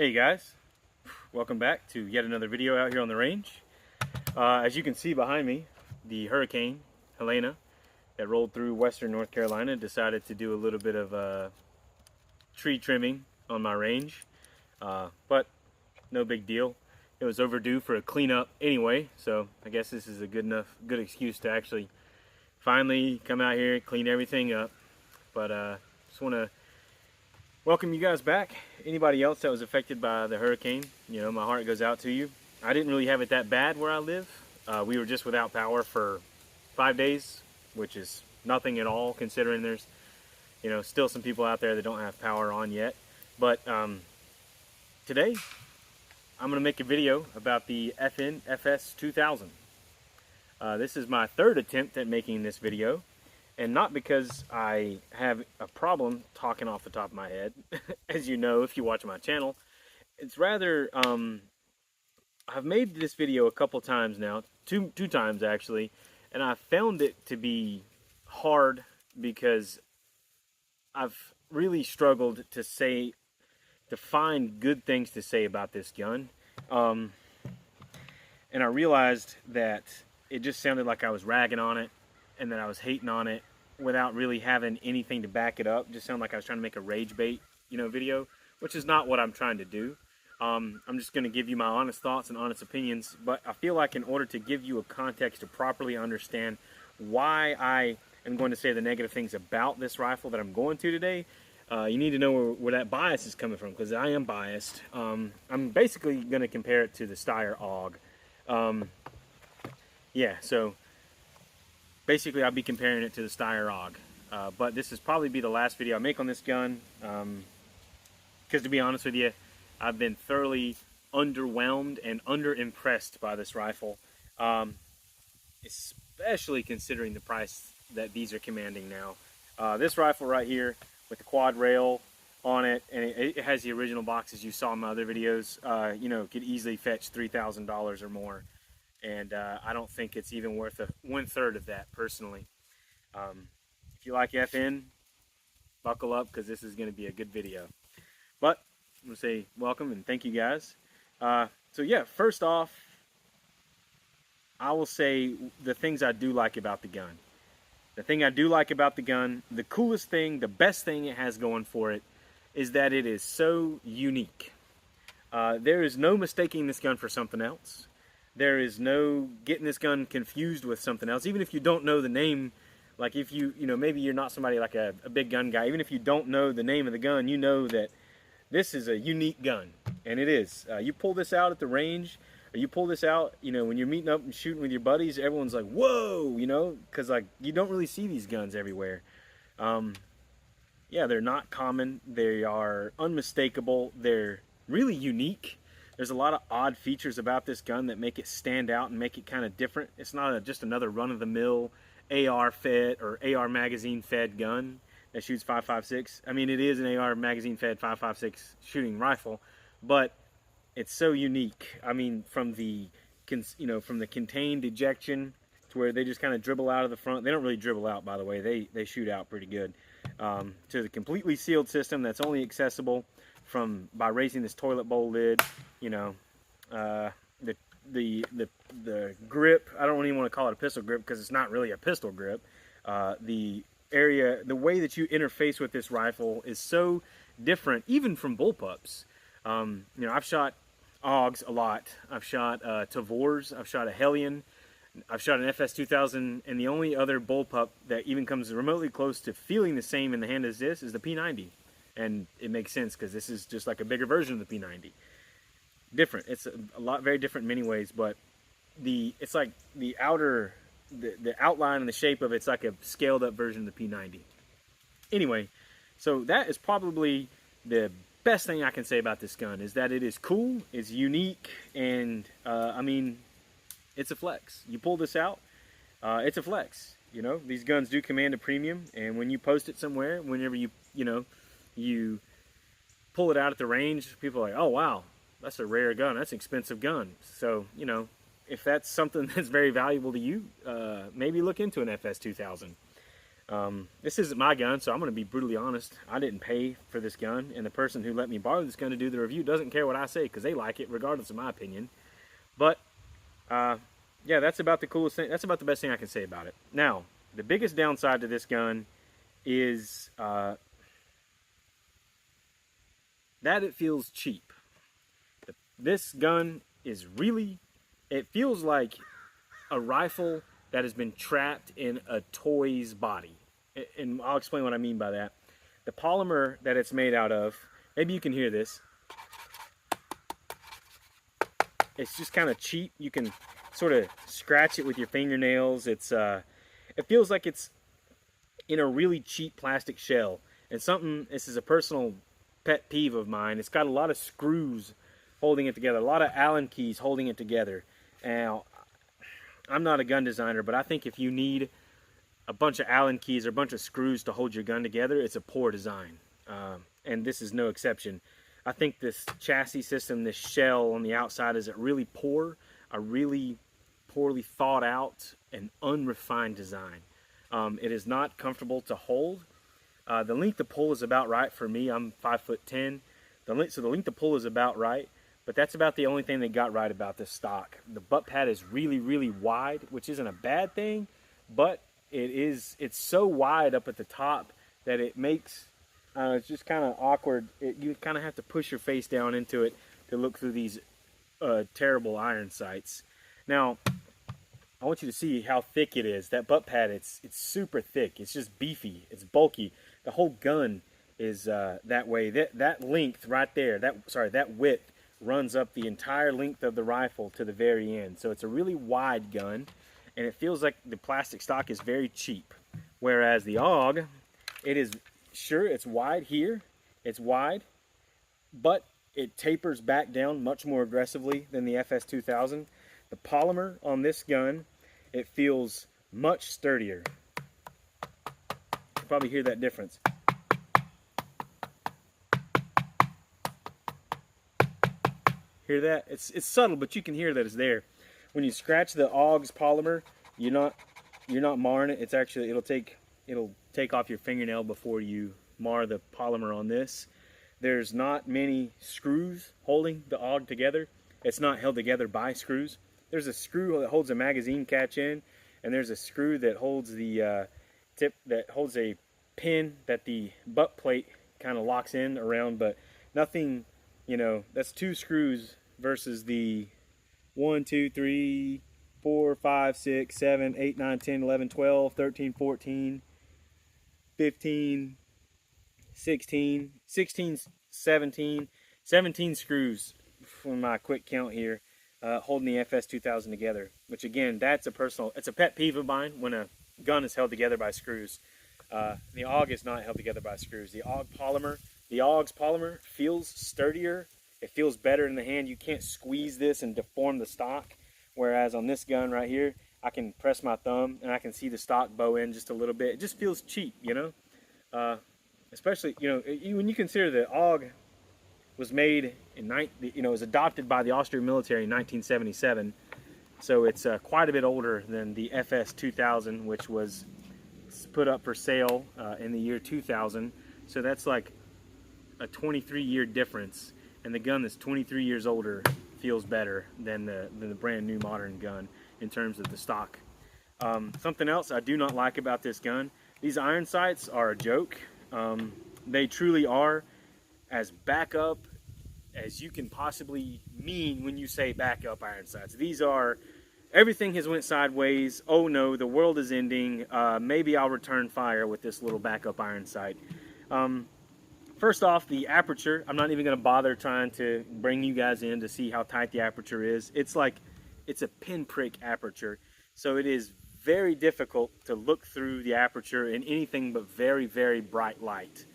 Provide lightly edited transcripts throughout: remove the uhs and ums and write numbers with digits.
Hey guys, welcome back to yet another video out here on the range. As you can see behind me, the hurricane Helena that rolled through western North Carolina decided to do a little bit of tree trimming on my range, but no big deal. It was overdue for a cleanup anyway, so I guess this is a good excuse to actually finally come out here and clean everything up. But just want to welcome you guys back. Anybody else that was affected by the hurricane, you know, my heart goes out to you. I didn't really have it that bad where I live. We were just without power for 5 days, which is nothing at all considering there's, you know, still some people out there that don't have power on yet. But today, I'm going to make a video about the FS2000. This is my third attempt at making this video. And not because I have a problem talking off the top of my head, as you know if you watch my channel. It's rather, I've made this video a couple times now, two times actually, and I found it to be hard because I've really struggled to find good things to say about this gun. And I realized that it just sounded like I was ragging on it and that I was hating on it without really having anything to back it up. Just sounded like I was trying to make a rage bait, you know, video, which is not what I'm trying to do. I'm just going to give you my honest thoughts and honest opinions, but I feel like in order to give you a context to properly understand why I am going to say the negative things about this rifle that I'm going to today, you need to know where that bias is coming from, because I am biased. I'm basically going to compare it to the Steyr AUG. Yeah, so basically, I'll be comparing it to the Steyr AUG, but this is probably be the last video I make on this gun, because to be honest with you, I've been thoroughly underwhelmed and underimpressed by this rifle, especially considering the price that these are commanding now. This rifle right here with the quad rail on it, and it has the original boxes you saw in my other videos, you know, could easily fetch $3,000 or more. And I don't think it's even worth 1/3 of that, personally. If you like FN, buckle up, because this is going to be a good video. But I'm going to say welcome and thank you guys. So yeah, first off, I will say the things I do like about the gun. The thing I do like about the gun, the coolest thing, the best thing it has going for it, is that it is so unique. There is no mistaking this gun for something else. There is no getting this gun confused with something else. Even if you don't know the name, like if you know, maybe you're not somebody like a big gun guy, even if you don't know the name of the gun, you know that this is a unique gun. And it is. You pull this out at the range, or you pull this out, you know, when you're meeting up and shooting with your buddies, everyone's like, whoa, you know, because like you don't really see these guns everywhere. Yeah, they're not common. They are unmistakable. They're really unique. There's a lot of odd features about this gun that make it stand out and make it kind of different. It's not just another run-of-the-mill AR fed or AR magazine fed gun that shoots 5.56. I mean, it is an AR magazine fed 5.56 shooting rifle, but it's so unique. I mean, from the contained ejection to where they just kind of dribble out of the front. They don't really dribble out, by the way. They shoot out pretty good. To the completely sealed system that's only accessible by raising this toilet bowl lid, you know, the grip. I don't even want to call it a pistol grip because it's not really a pistol grip. The way that you interface with this rifle is so different, even from bullpups. You know, I've shot AUGs a lot. I've shot Tavors. I've shot a Hellion. I've shot an FS2000, and the only other bullpup that even comes remotely close to feeling the same in the hand as this is the P90. And it makes sense because this is just like a bigger version of the P90. Different. It's very different in many ways, but it's like the outline and the shape of it's like a scaled up version of the P90. Anyway, so that is probably the best thing I can say about this gun, is that it is cool, it's unique, and I mean, it's a flex. You pull this out, it's a flex. You know, these guns do command a premium, and when you post it somewhere, whenever you pull it out at the range, people are like, oh wow, that's a rare gun, that's an expensive gun. So, you know, if that's something that's very valuable to you, maybe look into an FS2000. This isn't my gun, so I'm going to be brutally honest. I didn't pay for this gun, and the person who let me borrow this gun to do the review doesn't care what I say because they like it regardless of my opinion. But yeah, that's about the coolest thing. That's about the best thing I can say about it. Now, the biggest downside to this gun is that it feels cheap. This gun is really, it feels like a rifle that has been trapped in a toy's body. And I'll explain what I mean by that. The polymer that it's made out of, maybe you can hear this. It's just kind of cheap. You can sort of scratch it with your fingernails. It feels like it's in a really cheap plastic shell. And this is a personal pet peeve of mine. It's got a lot of screws holding it together, a lot of Allen keys holding it together. Now, I'm not a gun designer, but I think if you need a bunch of Allen keys or a bunch of screws to hold your gun together, it's a poor design. And this is no exception. I think this chassis system, this shell on the outside, is a really really poorly thought out and unrefined design. It is not comfortable to hold. The length of pull is about right for me. I'm 5'10". So the length of pull is about right. But that's about the only thing they got right about this stock. The butt pad is really, really wide, which isn't a bad thing, but it's so wide up at the top that it makes, it's just kind of awkward. You kind of have to push your face down into it to look through these terrible iron sights. Now, I want you to see how thick it is. That butt pad, it's super thick. It's just beefy. It's bulky. The whole gun is that way. That length right there, that width, runs up the entire length of the rifle to the very end. So it's a really wide gun, and it feels like the plastic stock is very cheap. Whereas the AUG, it is, sure, it's wide here, it's wide, but it tapers back down much more aggressively than the FS2000. The polymer on this gun, it feels much sturdier. You can probably hear that difference. Hear that? It's subtle, but you can hear that it's there. When you scratch the AUG's polymer, you're not marring it. It's actually, it'll take off your fingernail before you mar the polymer on this. There's not many screws holding the AUG together. It's not held together by screws. There's a screw that holds a magazine catch in, and there's a screw that holds the holds a pin that the butt plate kind of locks in around, but nothing, that's 2 screws versus the 1, 2, 3, 4, 5, 6, 7, 8, 9, 10, 11, 12, 13, 14, 15, 16, 17 screws from my quick count here holding the FS2000 together, which again, it's a pet peeve of mine when a gun is held together by screws. The AUG is not held together by screws. The AUG's polymer feels sturdier. It feels better in the hand. You can't squeeze this and deform the stock. Whereas on this gun right here, I can press my thumb and I can see the stock bow in just a little bit. It just feels cheap, especially, when you consider the AUG was made in, was adopted by the Austrian military in 1977. So it's quite a bit older than the FS2000, which was put up for sale in the year 2000. So that's like a 23-year difference, and the gun that's 23 years older feels better than the brand new modern gun in terms of the stock. Something else I do not like about this gun, these iron sights are a joke. They truly are as backup as you can possibly mean when you say backup iron sights. These are, everything has went sideways. Oh no, the world is ending. Maybe I'll return fire with this little backup iron sight. First off, the aperture, I'm not even going to bother trying to bring you guys in to see how tight the aperture is. It's a pinprick aperture, so it is very difficult to look through the aperture in anything but very, very bright light.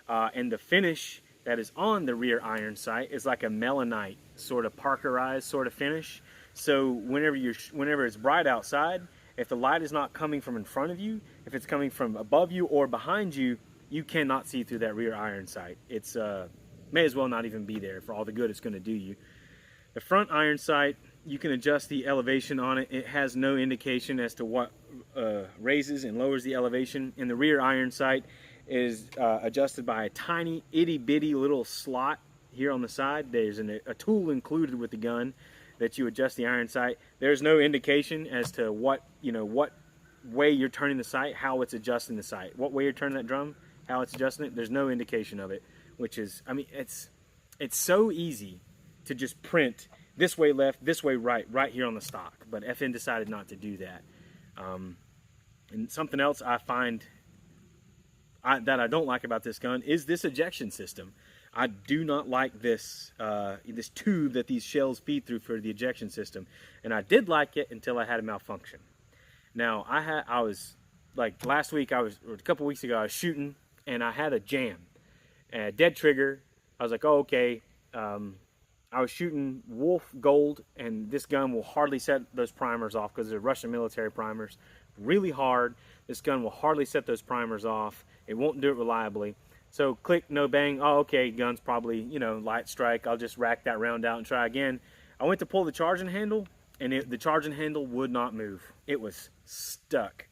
And the finish that is on the rear iron sight is like a melanite, sort of parkerized sort of finish. So whenever it's bright outside, if the light is not coming from in front of you, if it's coming from above you or behind you, you cannot see through that rear iron sight. It's may as well not even be there for all the good it's going to do you. The front iron sight, you can adjust the elevation on it. It has no indication as to what raises and lowers the elevation. And the rear iron sight is adjusted by a tiny itty bitty little slot here on the side. There's a tool included with the gun that you adjust the iron sight. There's no indication as to what way you're turning the sight, how it's adjusting the sight, what way you're turning that drum, how it's adjusting it. There's no indication of it, which is, I mean, it's so easy to just print this way left, this way right here on the stock. But FN decided not to do that. And something else I find that I don't like about this gun is this ejection system. I do not like this this tube that these shells feed through for the ejection system. And I did like it until I had a malfunction. Now, I was, like last week, or a couple weeks ago, I was shooting and I had a jam. Dead trigger. I was like, oh, okay. I was shooting Wolf Gold, and this gun will hardly set those primers off because they're Russian military primers. Really hard. This gun will hardly set those primers off. It won't do it reliably. So click, no bang. Oh, okay, gun's probably, you know, light strike. I'll just rack that round out and try again. I went to pull the charging handle, and the charging handle would not move. It was stuck.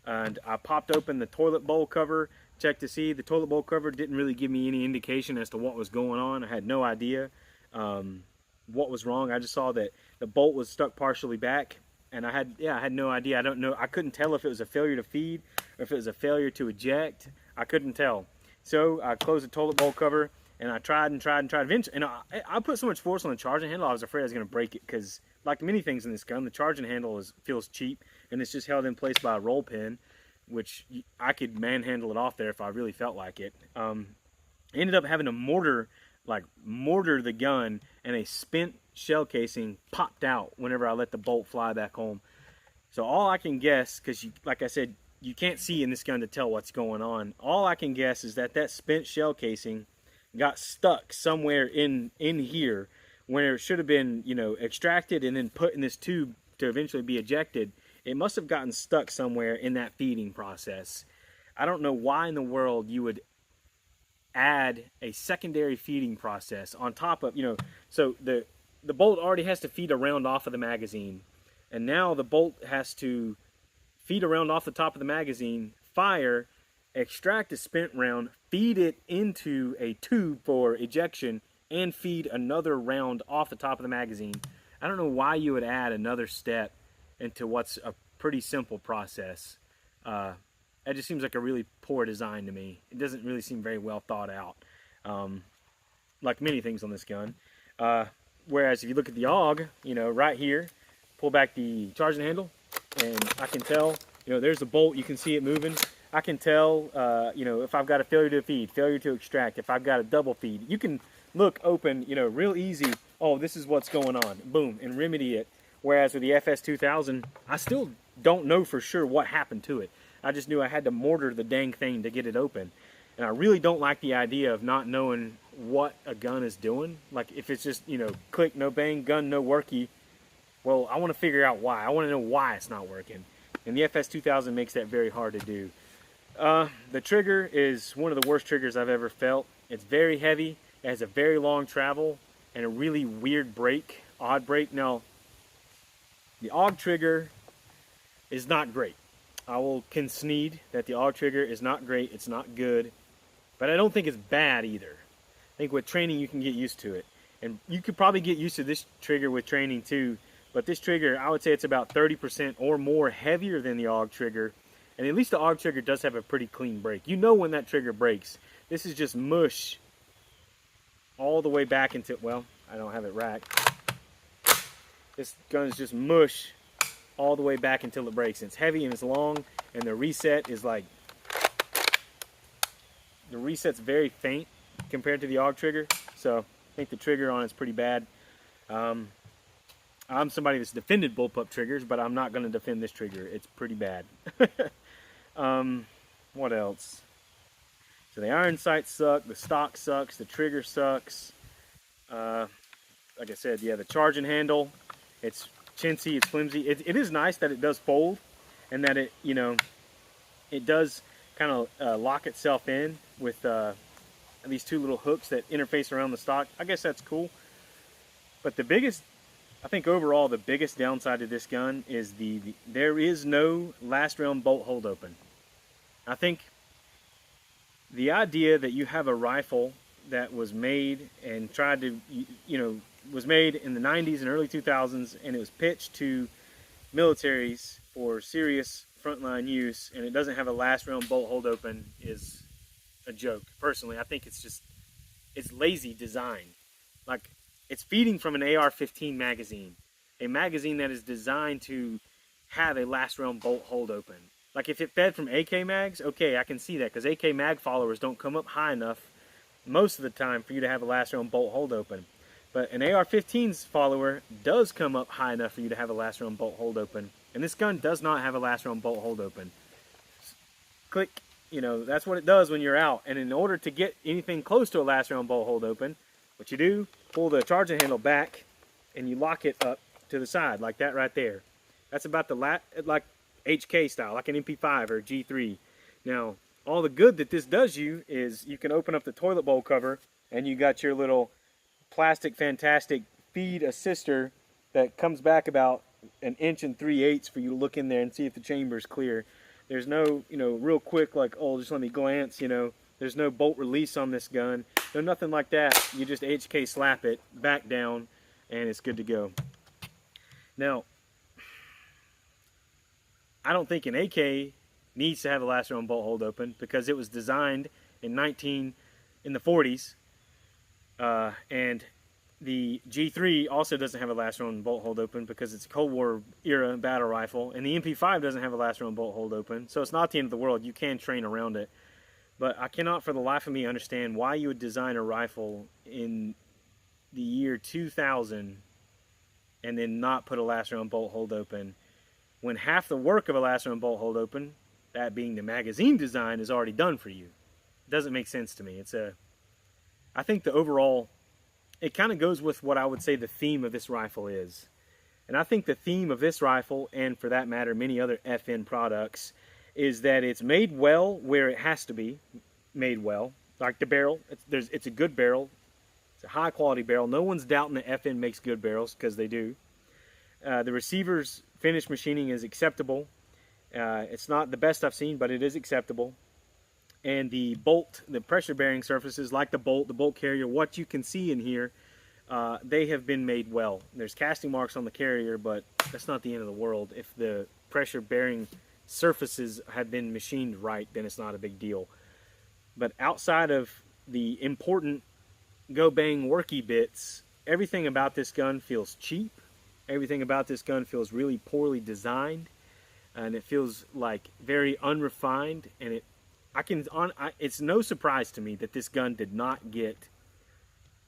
And I popped open the toilet bowl cover, checked to see. The toilet bowl cover didn't really give me any indication as to what was going on. I had no idea what was wrong. I just saw that the bolt was stuck partially back, and I had no idea. I don't know. I couldn't tell if it was a failure to feed or if it was a failure to eject. I couldn't tell. So I closed the toilet bowl cover, and I tried. Eventually, and I put so much force on the charging handle, I was afraid I was going to break it, because like many things in this gun, the charging handle feels cheap, and it's just held in place by a roll pin, which I could manhandle it off there if I really felt like it. Ended up having to mortar the gun, and a spent shell casing popped out whenever I let the bolt fly back home. So all I can guess, because like I said, you can't see in this gun to tell what's going on. All I can guess is that spent shell casing got stuck somewhere in here, where it should have been, you know, extracted and then put in this tube to eventually be ejected. It must have gotten stuck somewhere in that feeding process. I don't know why in the world you would add a secondary feeding process on top of, you know, so the bolt already has to feed a round off of the magazine, and now the bolt has to feed a round off the top of the magazine, fire, extract a spent round, feed it into a tube for ejection, and feed another round off the top of the magazine. I don't know why you would add another step into what's a pretty simple process. It just seems like a really poor design to me. It doesn't really seem very well thought out, like many things on this gun. Whereas if you look at the AUG, you know, right here, pull back the charging handle, and I can tell, you know, there's the bolt. You can see it moving. I can tell, you know, if I've got a failure to feed, failure to extract, if I've got a double feed. You can look open, you know, real easy. Oh, this is what's going on. Boom, and remedy it. Whereas with the FS2000, I still don't know for sure what happened to it. I just knew I had to mortar the dang thing to get it open. And I really don't like the idea of not knowing what a gun is doing. Like, if it's just, you know, click, no bang, gun, no worky. Well, I want to figure out why. I want to know why it's not working. And the FS2000 makes that very hard to do. The trigger is one of the worst triggers I've ever felt. It's very heavy. It has a very long travel and a really weird break, odd break. Now, the AUG trigger is not great. I will concede that the AUG trigger is not great. It's not good. But I don't think it's bad either. I think with training you can get used to it. And you could probably get used to this trigger with training too. But this trigger, I would say it's about 30% or more heavier than the AUG trigger. And at least the AUG trigger does have a pretty clean break. You know when that trigger breaks. This is just mush all the way back into, well, I don't have it racked. This gun is just mush all the way back until it breaks. And it's heavy and it's long, and the reset is like, the reset's very faint compared to the AUG trigger. So I think the trigger on it's pretty bad. I'm somebody that's defended bullpup triggers, but I'm not going to defend this trigger. It's pretty bad. What else? So the iron sights suck, the stock sucks, the trigger sucks. Like I said, yeah, the charging handle, it's chintzy, it's flimsy. It is nice that it does fold, and that it, you know, it does kind of lock itself in with these two little hooks that interface around the stock. I guess that's cool. But the biggest I think overall the biggest downside to this gun is there is no last round bolt hold open. I think the idea that you have a rifle that was made and tried to, was made in the 90s and early 2000s, and it was pitched to militaries for serious frontline use, and it doesn't have a last round bolt hold open is a joke. Personally, I think it's lazy design. Like, it's feeding from an AR-15 magazine, a magazine that is designed to have a last round bolt hold open. Like, if it fed from AK mags, okay, I can see that, because AK mag followers don't come up high enough most of the time for you to have a last round bolt hold open. But an AR-15's follower does come up high enough for you to have a last round bolt hold open. And this gun does not have a last round bolt hold open. Click, that's what it does when you're out. And in order to get anything close to a last round bolt hold open, what you do, pull the charging handle back and you lock it up to the side like that right there. That's about like HK style, like an MP5 or G3. Now, all the good that this does you is you can open up the toilet bowl cover and you got your little plastic fantastic feed assister that comes back about 1 3/8 inches for you to look in there and see if the chamber is clear. There's no, real quick, like, oh, just let me glance, There's no bolt release on this gun. No, nothing like that. You just HK slap it, back down, and it's good to go. Now, I don't think an AK needs to have a last round bolt hold open because it was designed in the 40s, and the G3 also doesn't have a last round bolt hold open because it's a Cold War era battle rifle, and the MP5 doesn't have a last round bolt hold open, so it's not the end of the world. You can train around it, but I cannot for the life of me understand why you would design a rifle in the year 2000 and then not put a last round bolt hold open when half the work of a last round bolt hold open, that being the magazine design, is already done for you. It doesn't make sense to me. I think the overall, it kind of goes with what I would say the theme of this rifle is. And I think the theme of this rifle, and for that matter many other FN products, is that it's made well where it has to be made well. Like the barrel, it's a good barrel. It's a high quality barrel. No one's doubting that FN makes good barrels, because they do. The receiver's finish machining is acceptable. It's not the best I've seen, but it is acceptable. And the bolt, the pressure bearing surfaces, like the bolt carrier, what you can see in here, they have been made well. There's casting marks on the carrier, but that's not the end of the world. If the pressure bearing surfaces have been machined right, then it's not a big deal. But outside of the important go bang worky bits, everything about this gun feels cheap. Everything about this gun feels really poorly designed, and it feels like very unrefined. And it's no surprise to me that this gun did not get,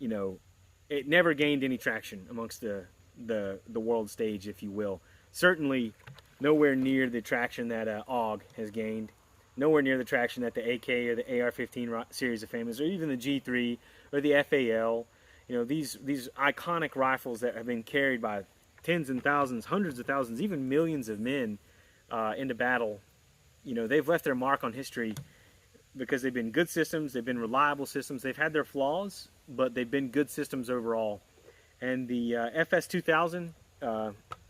it never gained any traction amongst the world stage, if you will. Certainly nowhere near the traction that AUG has gained. Nowhere near the traction that the AK or the AR-15 series of famous, or even the G3 or the FAL. These iconic rifles that have been carried by tens and thousands, hundreds of thousands, even millions of men into battle. They've left their mark on history because they've been good systems, they've been reliable systems, they've had their flaws, but they've been good systems overall. And the FS2000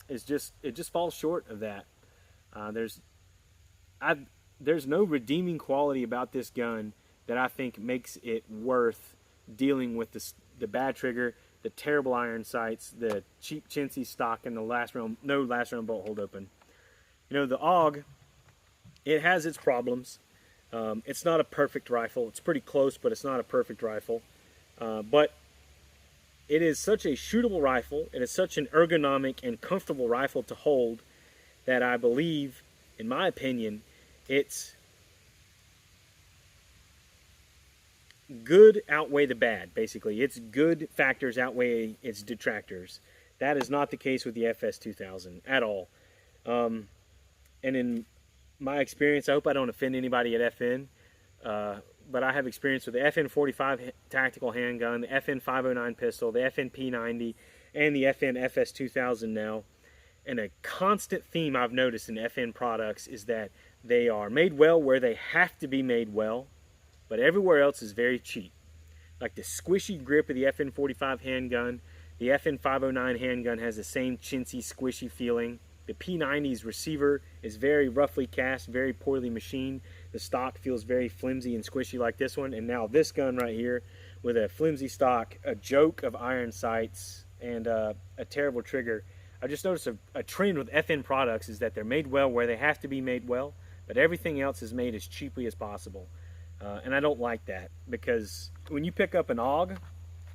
it just falls short of that. There's no redeeming quality about this gun that I think makes it worth dealing with the bad trigger, the terrible iron sights, the cheap chintzy stock, and no last round bolt hold open. The AUG, it has its problems. It's not a perfect rifle. It's pretty close, but it's not a perfect rifle. But it is such a shootable rifle. It is such an ergonomic and comfortable rifle to hold that I believe, in my opinion, it's good outweigh the bad, basically. Its good factors outweigh its detractors. That is not the case with the FS2000 at all. And in my experience, I hope I don't offend anybody at FN, but I have experience with the FN45 tactical handgun, the FN509 pistol, the FN P90, and the FN FS2000 now. And a constant theme I've noticed in FN products is that they are made well where they have to be made well, but everywhere else is very cheap. Like the squishy grip of the FN45 handgun, The FN509 handgun has the same chintzy, squishy feeling. The P90's receiver is very roughly cast, very poorly machined. The stock feels very flimsy and squishy like this one. And now this gun right here with a flimsy stock, a joke of iron sights, and a terrible trigger. I just noticed a trend with FN products is that they're made well where they have to be made well, but everything else is made as cheaply as possible. And I don't like that, because when you pick up an AUG,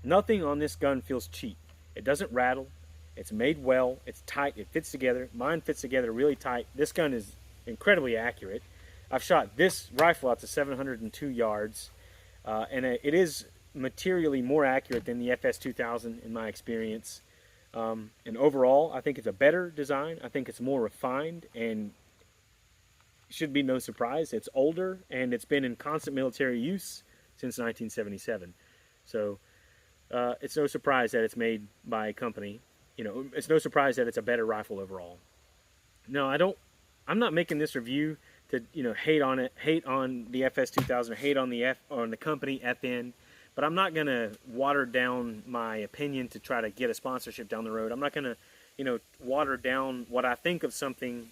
nothing on this gun feels cheap. It doesn't rattle. It's made well. It's tight. It fits together. Mine fits together really tight. This gun is incredibly accurate. I've shot this rifle out to 702 yards, and it is materially more accurate than the FS2000 in my experience. And overall, I think it's a better design. I think it's more refined, and should be no surprise. It's older, and it's been in constant military use since 1977. So it's no surprise that it's made by a company. You know, it's no surprise that it's a better rifle overall. No, I'm not making this review to, you know, hate on it, hate on the FS2000, or hate on the company FN. But I'm not gonna water down my opinion to try to get a sponsorship down the road. I'm not gonna, you know, water down what I think of something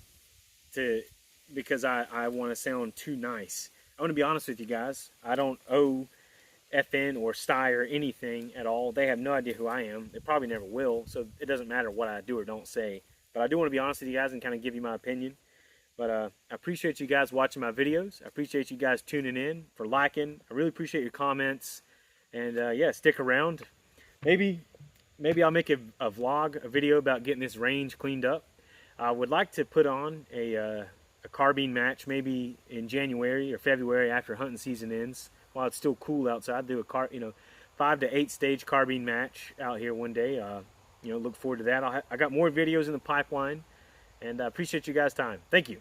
because I want to sound too nice. I want to be honest with you guys. I don't owe FN or Steyr anything at all. They have no idea who I am. They probably never will, so it doesn't matter what I do or don't say. But I do want to be honest with you guys and kind of give you my opinion. But I appreciate you guys watching my videos. I appreciate you guys tuning in, for liking. I really appreciate your comments. And yeah, stick around. Maybe I'll make a vlog, a video about getting this range cleaned up. I would like to put on a carbine match maybe in January or February after hunting season ends, while it's still cool outside. Do a 5 to 8 stage carbine match out here one day. You know, look forward to that. I got more videos in the pipeline, and I appreciate you guys' time. Thank you.